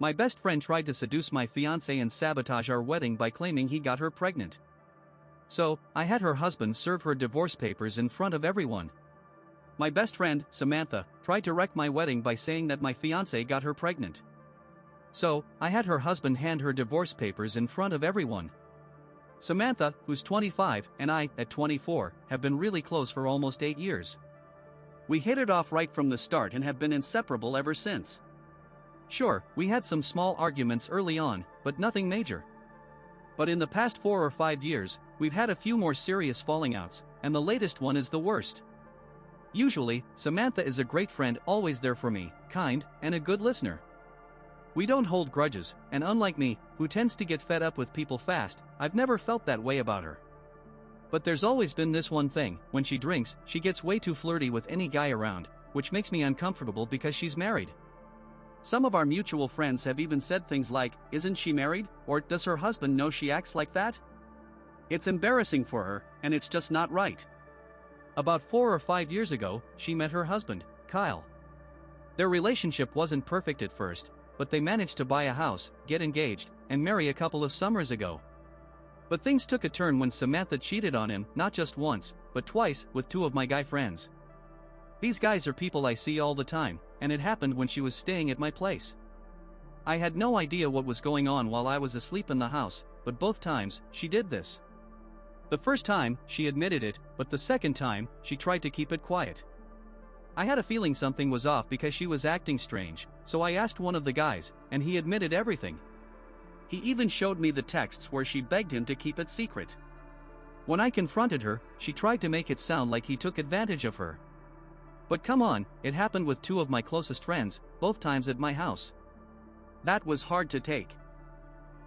My best friend tried to seduce my fiancé and sabotage our wedding by claiming he got her pregnant. So, I had her husband serve her divorce papers in front of everyone. My best friend, Samantha, tried to wreck my wedding by saying that my fiancé got her pregnant. So, I had her husband hand her divorce papers in front of everyone. Samantha, who's 25, and I, at 24, have been really close for almost 8 years. We hit it off right from the start and have been inseparable ever since. Sure, we had some small arguments early on, but nothing major. But in the past 4 or 5 years, we've had a few more serious falling outs, and the latest one is the worst. Usually, Samantha is a great friend, always there for me, kind, and a good listener. We don't hold grudges, and unlike me, who tends to get fed up with people fast, I've never felt that way about her. But there's always been this one thing: when she drinks, she gets way too flirty with any guy around, which makes me uncomfortable because she's married. Some of our mutual friends have even said things like, "Isn't she married?" or "Does her husband know she acts like that?" It's embarrassing for her, and it's just not right. About 4 or 5 years ago, she met her husband, Kyle. Their relationship wasn't perfect at first, but they managed to buy a house, get engaged, and marry a couple of summers ago. But things took a turn when Samantha cheated on him, not just once, but twice, with 2 of my guy friends. These guys are people I see all the time, and it happened when she was staying at my place. I had no idea what was going on while I was asleep in the house, but both times, she did this. The first time, she admitted it, but the second time, she tried to keep it quiet. I had a feeling something was off because she was acting strange, so I asked one of the guys, and he admitted everything. He even showed me the texts where she begged him to keep it secret. When I confronted her, she tried to make it sound like he took advantage of her. But come on, it happened with 2 of my closest friends, both times at my house. That was hard to take.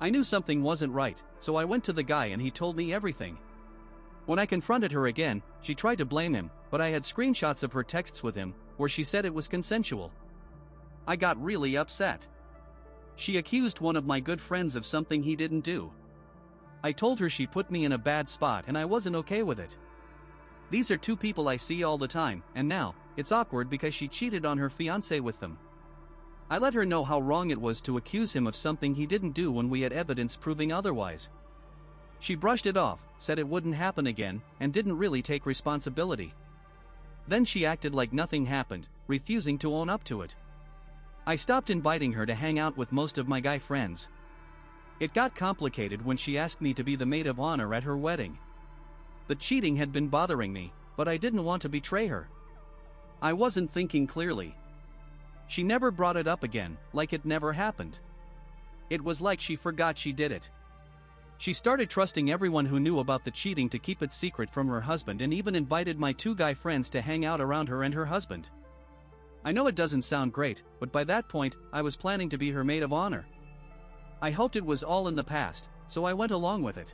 I knew something wasn't right, so I went to the guy and he told me everything. When I confronted her again, she tried to blame him, but I had screenshots of her texts with him, where she said it was consensual. I got really upset. She accused one of my good friends of something he didn't do. I told her she put me in a bad spot and I wasn't okay with it. These are 2 people I see all the time, and now, it's awkward because she cheated on her fiancé with them. I let her know how wrong it was to accuse him of something he didn't do when we had evidence proving otherwise. She brushed it off, said it wouldn't happen again, and didn't really take responsibility. Then she acted like nothing happened, refusing to own up to it. I stopped inviting her to hang out with most of my guy friends. It got complicated when she asked me to be the maid of honor at her wedding. The cheating had been bothering me, but I didn't want to betray her. I wasn't thinking clearly. She never brought it up again, like it never happened. It was like she forgot she did it. She started trusting everyone who knew about the cheating to keep it secret from her husband, and even invited my 2 guy friends to hang out around her and her husband. I know it doesn't sound great, but by that point, I was planning to be her maid of honor. I hoped it was all in the past, so I went along with it.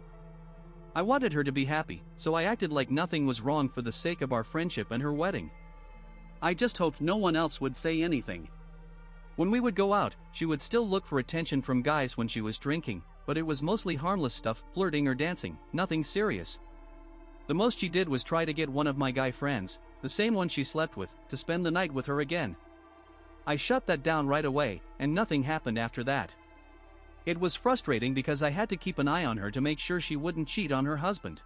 I wanted her to be happy, so I acted like nothing was wrong for the sake of our friendship and her wedding. I just hoped no one else would say anything. When we would go out, she would still look for attention from guys when she was drinking, but it was mostly harmless stuff, flirting or dancing, nothing serious. The most she did was try to get one of my guy friends, the same one she slept with, to spend the night with her again. I shut that down right away, and nothing happened after that. It was frustrating because I had to keep an eye on her to make sure she wouldn't cheat on her husband.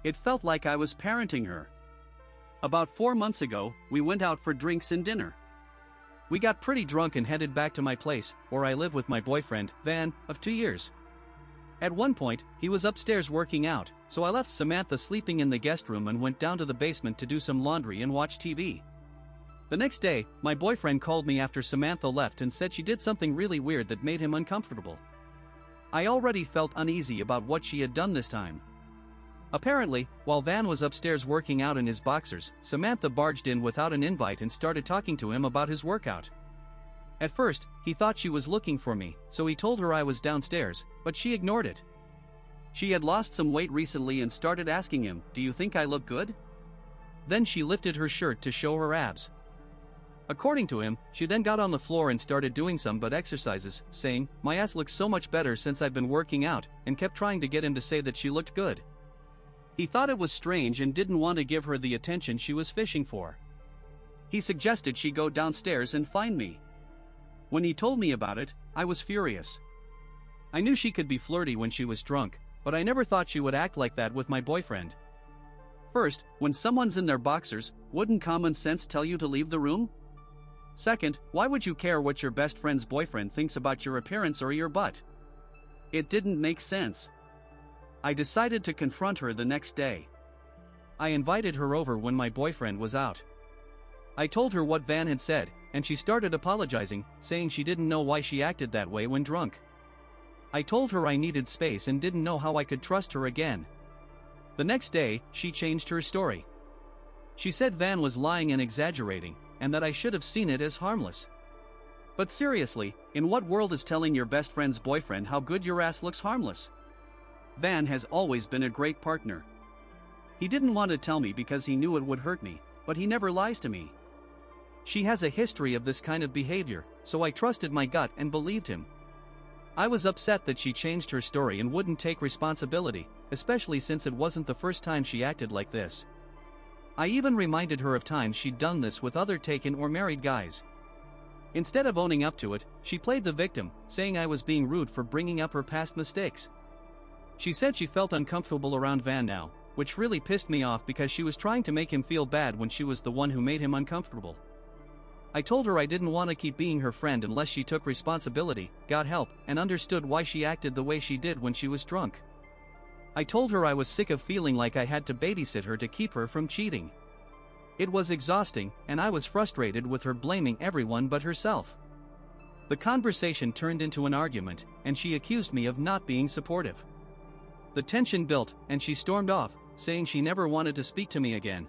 It felt like I was parenting her. About 4 months ago, we went out for drinks and dinner. We got pretty drunk and headed back to my place, where I live with my boyfriend, Van, of 2 years. At one point, he was upstairs working out, so I left Samantha sleeping in the guest room and went down to the basement to do some laundry and watch TV. The next day, my boyfriend called me after Samantha left and said she did something really weird that made him uncomfortable. I already felt uneasy about what she had done this time. Apparently, while Van was upstairs working out in his boxers, Samantha barged in without an invite and started talking to him about his workout. At first, he thought she was looking for me, so he told her I was downstairs, but she ignored it. She had lost some weight recently and started asking him, "Do you think I look good?" Then she lifted her shirt to show her abs. According to him, she then got on the floor and started doing some butt exercises, saying, "My ass looks so much better since I've been working out," and kept trying to get him to say that she looked good. He thought it was strange and didn't want to give her the attention she was fishing for. He suggested she go downstairs and find me. When he told me about it, I was furious. I knew she could be flirty when she was drunk, but I never thought she would act like that with my boyfriend. First, when someone's in their boxers, wouldn't common sense tell you to leave the room? Second, why would you care what your best friend's boyfriend thinks about your appearance or your butt? It didn't make sense. I decided to confront her the next day. I invited her over when my boyfriend was out. I told her what Van had said, and she started apologizing, saying she didn't know why she acted that way when drunk. I told her I needed space and didn't know how I could trust her again. The next day, she changed her story. She said Van was lying and exaggerating, and that I should have seen it as harmless. But seriously, in what world is telling your best friend's boyfriend how good your ass looks harmless? Van has always been a great partner. He didn't want to tell me because he knew it would hurt me, but he never lies to me. She has a history of this kind of behavior, so I trusted my gut and believed him. I was upset that she changed her story and wouldn't take responsibility, especially since it wasn't the first time she acted like this. I even reminded her of times she'd done this with other taken or married guys. Instead of owning up to it, she played the victim, saying I was being rude for bringing up her past mistakes. She said she felt uncomfortable around Van now, which really pissed me off because she was trying to make him feel bad when she was the one who made him uncomfortable. I told her I didn't want to keep being her friend unless she took responsibility, got help, and understood why she acted the way she did when she was drunk. I told her I was sick of feeling like I had to babysit her to keep her from cheating. It was exhausting, and I was frustrated with her blaming everyone but herself. The conversation turned into an argument, and she accused me of not being supportive. The tension built, and she stormed off, saying she never wanted to speak to me again.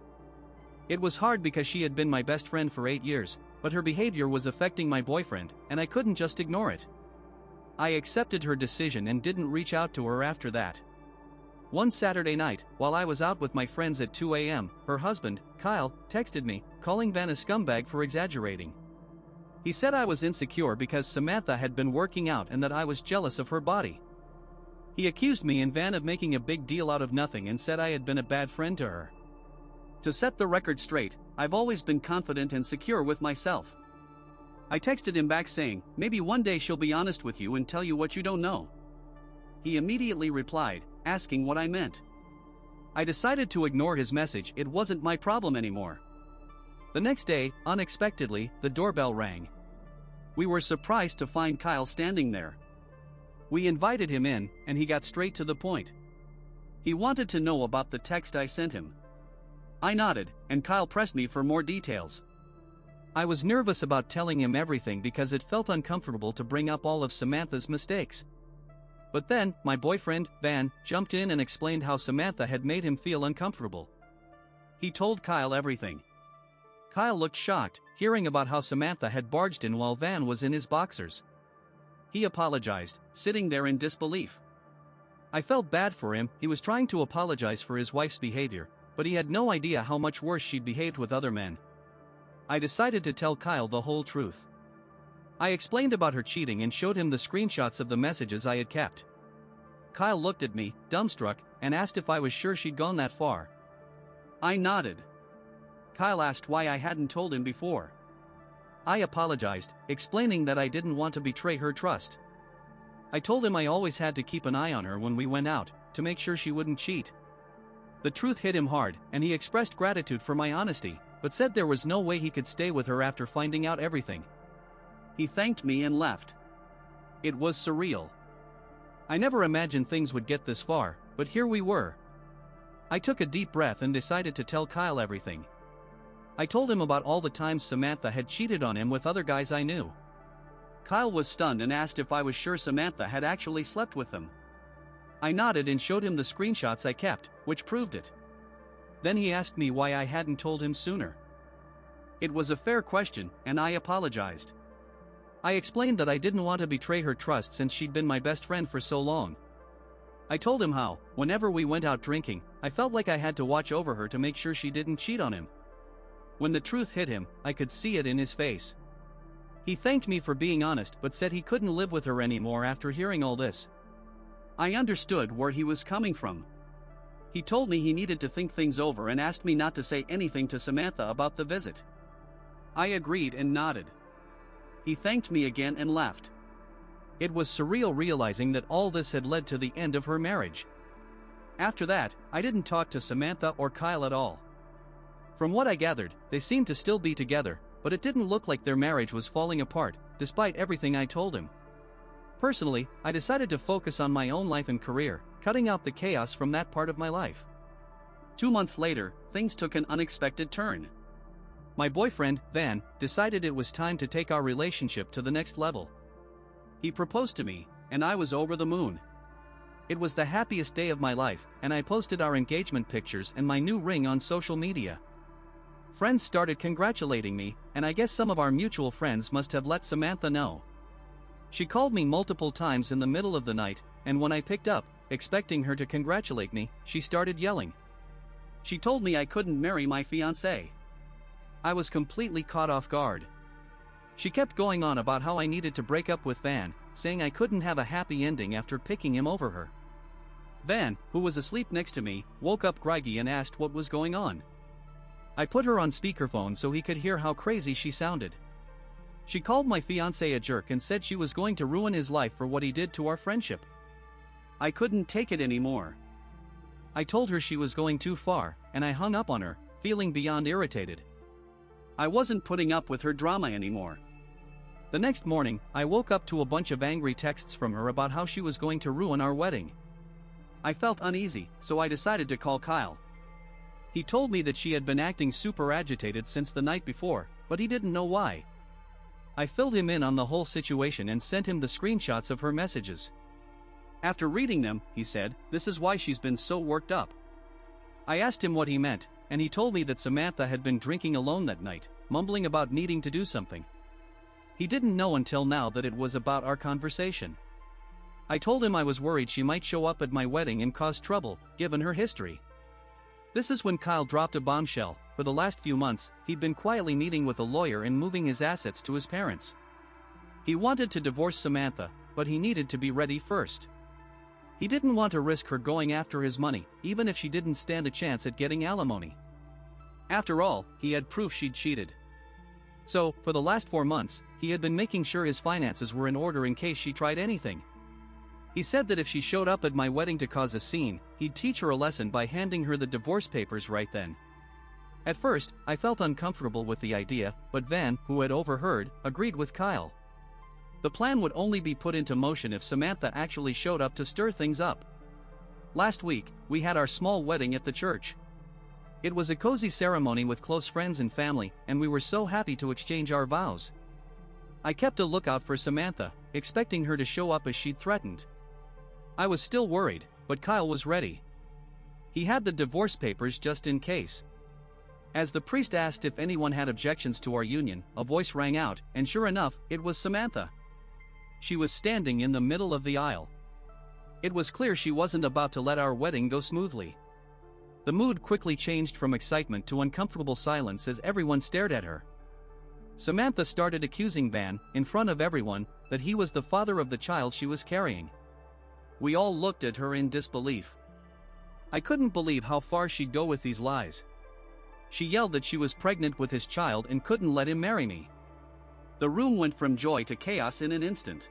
It was hard because she had been my best friend for 8 years, but her behavior was affecting my boyfriend, and I couldn't just ignore it. I accepted her decision and didn't reach out to her after that. One Saturday night, while I was out with my friends at 2 a.m., her husband, Kyle, texted me, calling Van a scumbag for exaggerating. He said I was insecure because Samantha had been working out and that I was jealous of her body. He accused me and Van of making a big deal out of nothing and said I had been a bad friend to her. To set the record straight, I've always been confident and secure with myself. I texted him back saying, maybe one day she'll be honest with you and tell you what you don't know. He immediately replied, asking what I meant. I decided to ignore his message. It wasn't my problem anymore. The next day, unexpectedly, the doorbell rang. We were surprised to find Kyle standing there. We invited him in, and he got straight to the point. He wanted to know about the text I sent him. I nodded, and Kyle pressed me for more details. I was nervous about telling him everything because it felt uncomfortable to bring up all of Samantha's mistakes. But then, my boyfriend, Van, jumped in and explained how Samantha had made him feel uncomfortable. He told Kyle everything. Kyle looked shocked, hearing about how Samantha had barged in while Van was in his boxers. He apologized, sitting there in disbelief. I felt bad for him. He was trying to apologize for his wife's behavior, but he had no idea how much worse she'd behaved with other men. I decided to tell Kyle the whole truth. I explained about her cheating and showed him the screenshots of the messages I had kept. Kyle looked at me, dumbstruck, and asked if I was sure she'd gone that far. I nodded. Kyle asked why I hadn't told him before. I apologized, explaining that I didn't want to betray her trust. I told him I always had to keep an eye on her when we went out, to make sure she wouldn't cheat. The truth hit him hard, and he expressed gratitude for my honesty, but said there was no way he could stay with her after finding out everything. He thanked me and left. It was surreal. I never imagined things would get this far, but here we were. I took a deep breath and decided to tell Kyle everything. I told him about all the times Samantha had cheated on him with other guys I knew. Kyle was stunned and asked if I was sure Samantha had actually slept with them. I nodded and showed him the screenshots I kept, which proved it. Then he asked me why I hadn't told him sooner. It was a fair question, and I apologized. I explained that I didn't want to betray her trust since she'd been my best friend for so long. I told him how, whenever we went out drinking, I felt like I had to watch over her to make sure she didn't cheat on him. When the truth hit him, I could see it in his face. He thanked me for being honest but said he couldn't live with her anymore after hearing all this. I understood where he was coming from. He told me he needed to think things over and asked me not to say anything to Samantha about the visit. I agreed and nodded. He thanked me again and left. It was surreal realizing that all this had led to the end of her marriage. After that, I didn't talk to Samantha or Kyle at all. From what I gathered, they seemed to still be together, but it didn't look like their marriage was falling apart, despite everything I told him. Personally, I decided to focus on my own life and career, cutting out the chaos from that part of my life. 2 months later, things took an unexpected turn. My boyfriend, Van, decided it was time to take our relationship to the next level. He proposed to me, and I was over the moon. It was the happiest day of my life, and I posted our engagement pictures and my new ring on social media. Friends started congratulating me, and I guess some of our mutual friends must have let Samantha know. She called me multiple times in the middle of the night, and when I picked up, expecting her to congratulate me, she started yelling. She told me I couldn't marry my fiancé. I was completely caught off guard. She kept going on about how I needed to break up with Van, saying I couldn't have a happy ending after picking him over her. Van, who was asleep next to me, woke up groggy and asked what was going on. I put her on speakerphone so he could hear how crazy she sounded. She called my fiancé a jerk and said she was going to ruin his life for what he did to our friendship. I couldn't take it anymore. I told her she was going too far, and I hung up on her, feeling beyond irritated. I wasn't putting up with her drama anymore. The next morning, I woke up to a bunch of angry texts from her about how she was going to ruin our wedding. I felt uneasy, so I decided to call Kyle. He told me that she had been acting super agitated since the night before, but he didn't know why. I filled him in on the whole situation and sent him the screenshots of her messages. After reading them, he said, "This is why she's been so worked up." I asked him what he meant, and he told me that Samantha had been drinking alone that night, mumbling about needing to do something. He didn't know until now that it was about our conversation. I told him I was worried she might show up at my wedding and cause trouble, given her history. This is when Kyle dropped a bombshell. For the last few months, he'd been quietly meeting with a lawyer and moving his assets to his parents. He wanted to divorce Samantha, but he needed to be ready first. He didn't want to risk her going after his money, even if she didn't stand a chance at getting alimony. After all, he had proof she'd cheated. So, for the last 4 months, he had been making sure his finances were in order in case she tried anything. He said that if she showed up at my wedding to cause a scene, he'd teach her a lesson by handing her the divorce papers right then. At first, I felt uncomfortable with the idea, but Van, who had overheard, agreed with Kyle. The plan would only be put into motion if Samantha actually showed up to stir things up. Last week, we had our small wedding at the church. It was a cozy ceremony with close friends and family, and we were so happy to exchange our vows. I kept a lookout for Samantha, expecting her to show up as she'd threatened. I was still worried, but Kyle was ready. He had the divorce papers just in case. As the priest asked if anyone had objections to our union, a voice rang out, and sure enough, it was Samantha. She was standing in the middle of the aisle. It was clear she wasn't about to let our wedding go smoothly. The mood quickly changed from excitement to uncomfortable silence as everyone stared at her. Samantha started accusing Van, in front of everyone, that he was the father of the child she was carrying. We all looked at her in disbelief. I couldn't believe how far she'd go with these lies. She yelled that she was pregnant with his child and couldn't let him marry me. The room went from joy to chaos in an instant.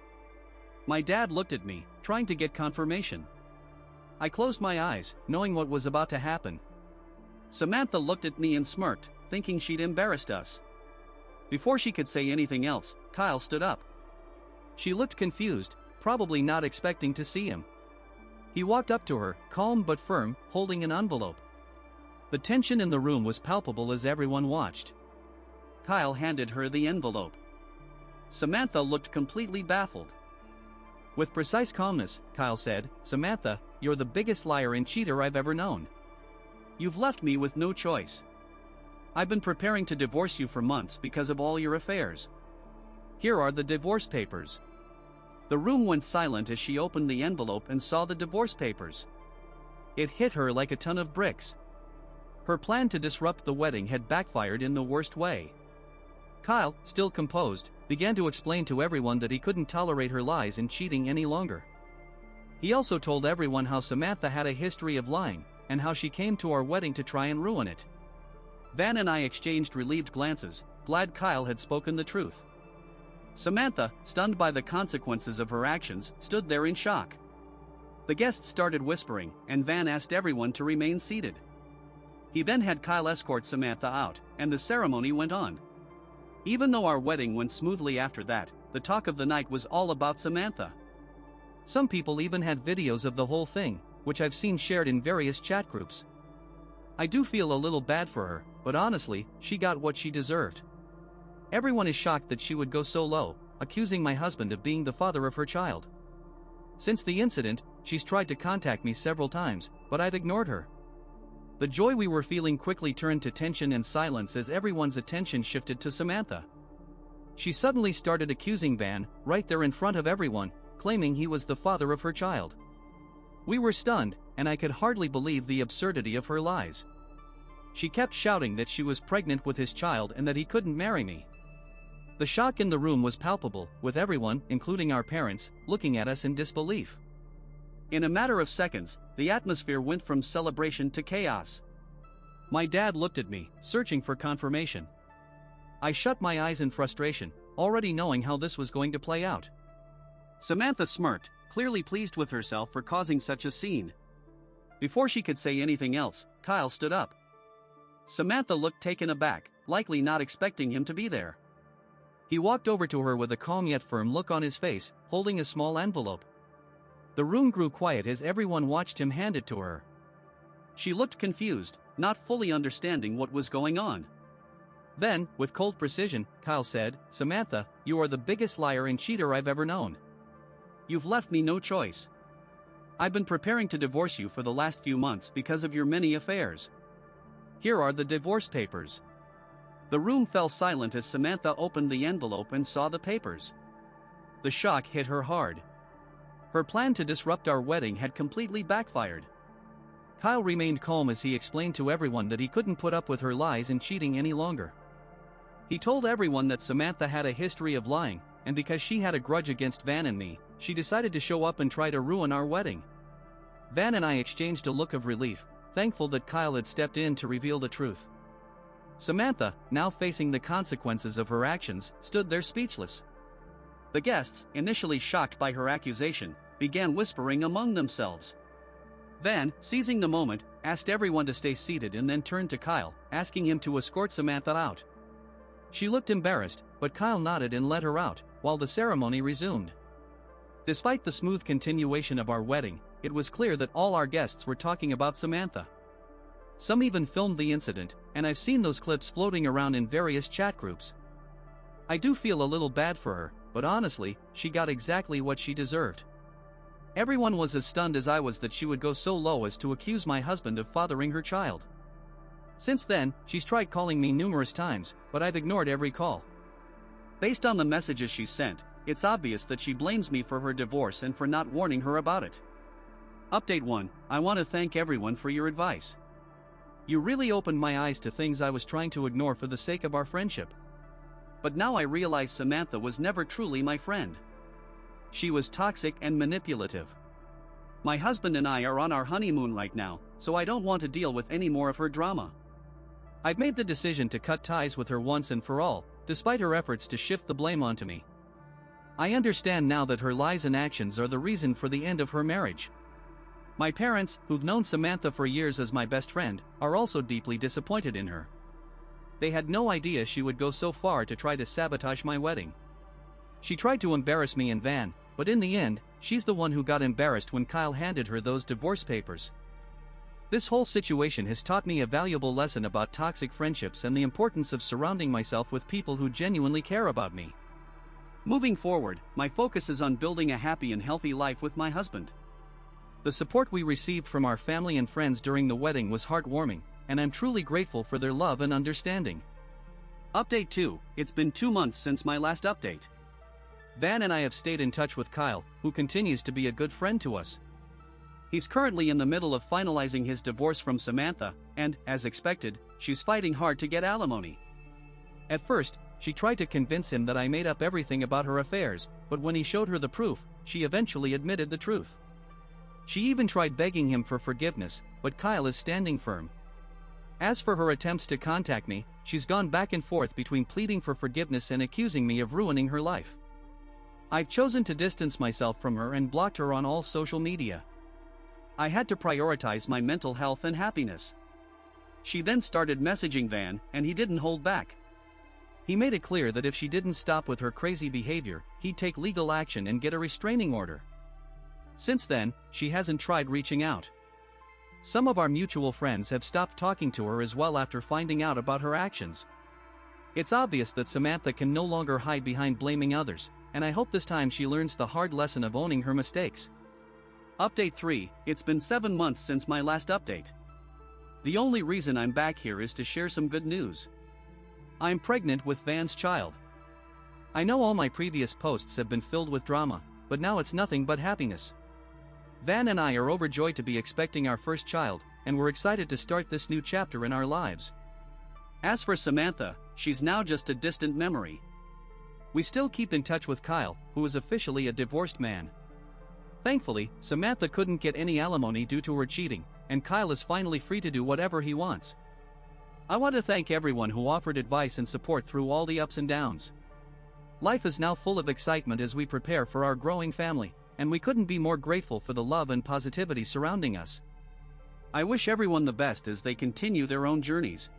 My dad looked at me, trying to get confirmation. I closed my eyes, knowing what was about to happen. Samantha looked at me and smirked, thinking she'd embarrassed us. Before she could say anything else, Kyle stood up. She looked confused, probably not expecting to see him. He walked up to her, calm but firm, holding an envelope. The tension in the room was palpable as everyone watched. Kyle handed her the envelope. Samantha looked completely baffled. With precise calmness, Kyle said, "Samantha, you're the biggest liar and cheater I've ever known. You've left me with no choice. I've been preparing to divorce you for months because of all your affairs. Here are the divorce papers." The room went silent as she opened the envelope and saw the divorce papers. It hit her like a ton of bricks. Her plan to disrupt the wedding had backfired in the worst way. Kyle, still composed, began to explain to everyone that he couldn't tolerate her lies and cheating any longer. He also told everyone how Samantha had a history of lying, and how she came to our wedding to try and ruin it. Van and I exchanged relieved glances, glad Kyle had spoken the truth. Samantha, stunned by the consequences of her actions, stood there in shock. The guests started whispering, and Van asked everyone to remain seated. He then had Kyle escort Samantha out, and the ceremony went on. Even though our wedding went smoothly after that, the talk of the night was all about Samantha. Some people even had videos of the whole thing, which I've seen shared in various chat groups. I do feel a little bad for her, but honestly, she got what she deserved. Everyone is shocked that she would go so low, accusing my husband of being the father of her child. Since the incident, she's tried to contact me several times, but I've ignored her. The joy we were feeling quickly turned to tension and silence as everyone's attention shifted to Samantha. She suddenly started accusing Van, right there in front of everyone, claiming he was the father of her child. We were stunned, and I could hardly believe the absurdity of her lies. She kept shouting that she was pregnant with his child and that he couldn't marry me. The shock in the room was palpable, with everyone, including our parents, looking at us in disbelief. In a matter of seconds, the atmosphere went from celebration to chaos. My dad looked at me, searching for confirmation. I shut my eyes in frustration, already knowing how this was going to play out. Samantha smirked, clearly pleased with herself for causing such a scene. Before she could say anything else, Kyle stood up. Samantha looked taken aback, likely not expecting him to be there. He walked over to her with a calm yet firm look on his face, holding a small envelope. The room grew quiet as everyone watched him hand it to her. She looked confused, not fully understanding what was going on. Then, with cold precision, Kyle said, "Samantha, you are the biggest liar and cheater I've ever known. You've left me no choice. I've been preparing to divorce you for the last few months because of your many affairs. Here are the divorce papers." The room fell silent as Samantha opened the envelope and saw the papers. The shock hit her hard. Her plan to disrupt our wedding had completely backfired. Kyle remained calm as he explained to everyone that he couldn't put up with her lies and cheating any longer. He told everyone that Samantha had a history of lying, and because she had a grudge against Van and me, she decided to show up and try to ruin our wedding. Van and I exchanged a look of relief, thankful that Kyle had stepped in to reveal the truth. Samantha, now facing the consequences of her actions, stood there speechless. The guests, initially shocked by her accusation, began whispering among themselves. Van, seizing the moment, asked everyone to stay seated and then turned to Kyle, asking him to escort Samantha out. She looked embarrassed, but Kyle nodded and let her out, while the ceremony resumed. Despite the smooth continuation of our wedding, it was clear that all our guests were talking about Samantha. Some even filmed the incident, and I've seen those clips floating around in various chat groups. I do feel a little bad for her, but honestly, she got exactly what she deserved. Everyone was as stunned as I was that she would go so low as to accuse my husband of fathering her child. Since then, she's tried calling me numerous times, but I've ignored every call. Based on the messages she sent, it's obvious that she blames me for her divorce and for not warning her about it. Update 1. I want to thank everyone for your advice. You really opened my eyes to things I was trying to ignore for the sake of our friendship. But now I realize Samantha was never truly my friend. She was toxic and manipulative. My husband and I are on our honeymoon right now, so I don't want to deal with any more of her drama. I've made the decision to cut ties with her once and for all, despite her efforts to shift the blame onto me. I understand now that her lies and actions are the reason for the end of her marriage. My parents, who've known Samantha for years as my best friend, are also deeply disappointed in her. They had no idea she would go so far to try to sabotage my wedding. She tried to embarrass me and Van, but in the end, she's the one who got embarrassed when Kyle handed her those divorce papers. This whole situation has taught me a valuable lesson about toxic friendships and the importance of surrounding myself with people who genuinely care about me. Moving forward, my focus is on building a happy and healthy life with my husband. The support we received from our family and friends during the wedding was heartwarming, and I'm truly grateful for their love and understanding. Update 2. It's been 2 months since my last update. Van and I have stayed in touch with Kyle, who continues to be a good friend to us. He's currently in the middle of finalizing his divorce from Samantha, and, as expected, she's fighting hard to get alimony. At first, she tried to convince him that I made up everything about her affairs, but when he showed her the proof, she eventually admitted the truth. She even tried begging him for forgiveness, but Kyle is standing firm. As for her attempts to contact me, she's gone back and forth between pleading for forgiveness and accusing me of ruining her life. I've chosen to distance myself from her and blocked her on all social media. I had to prioritize my mental health and happiness. She then started messaging Van, and he didn't hold back. He made it clear that if she didn't stop with her crazy behavior, he'd take legal action and get a restraining order. Since then, she hasn't tried reaching out. Some of our mutual friends have stopped talking to her as well after finding out about her actions. It's obvious that Samantha can no longer hide behind blaming others, and I hope this time she learns the hard lesson of owning her mistakes. Update 3, it's been 7 months since my last update. The only reason I'm back here is to share some good news. I'm pregnant with Van's child. I know all my previous posts have been filled with drama, but now it's nothing but happiness. Van and I are overjoyed to be expecting our first child, and we're excited to start this new chapter in our lives. As for Samantha, she's now just a distant memory. We still keep in touch with Kyle, who is officially a divorced man. Thankfully, Samantha couldn't get any alimony due to her cheating, and Kyle is finally free to do whatever he wants. I want to thank everyone who offered advice and support through all the ups and downs. Life is now full of excitement as we prepare for our growing family, and we couldn't be more grateful for the love and positivity surrounding us. I wish everyone the best as they continue their own journeys,